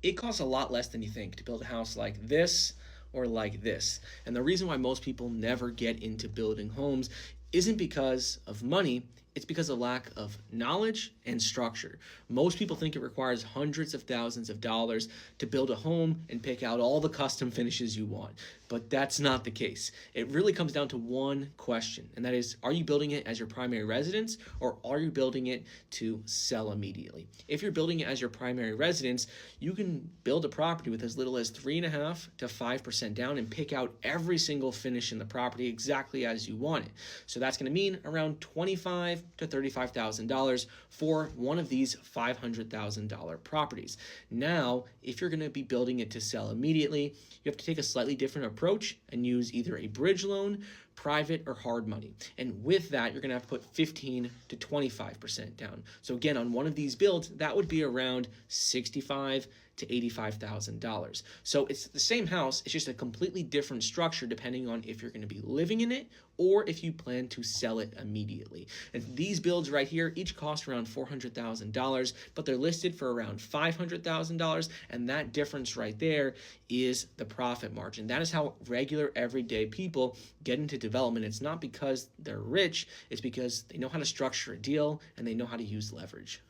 It costs a lot less than you think to build a house like this or like this. And the reason why most people never get into building homes isn't because of money, it's because of lack of knowledge and structure. Most people think it requires hundreds of thousands of dollars to build a home and pick out all the custom finishes you want. But that's not the case. It really comes down to one question, and that is, are you building it as your primary residence or are you building it to sell immediately? If you're building it as your primary residence, you can build a property with as little as 3.5 to 5% down and pick out every single finish in the property exactly as you want it. So that's going to mean around $25,000 to $35,000 for one of these $500,000 properties. Now, if you're going to be building it to sell immediately, you have to take a slightly different approach and use either a bridge loan, private, or hard money. And with that, you're going to have to put 15 to 25% down. So again, on one of these builds, that would be around $65,000 to $85,000. So it's the same house, it's just a completely different structure depending on if you're going to be living in it or if you plan to sell it immediately. And these builds right here each cost around $400,000, but they're listed for around $500,000, and that difference right there is the profit margin. That is how regular everyday people get into development. It's not because they're rich, it's because they know how to structure a deal and they know how to use leverage.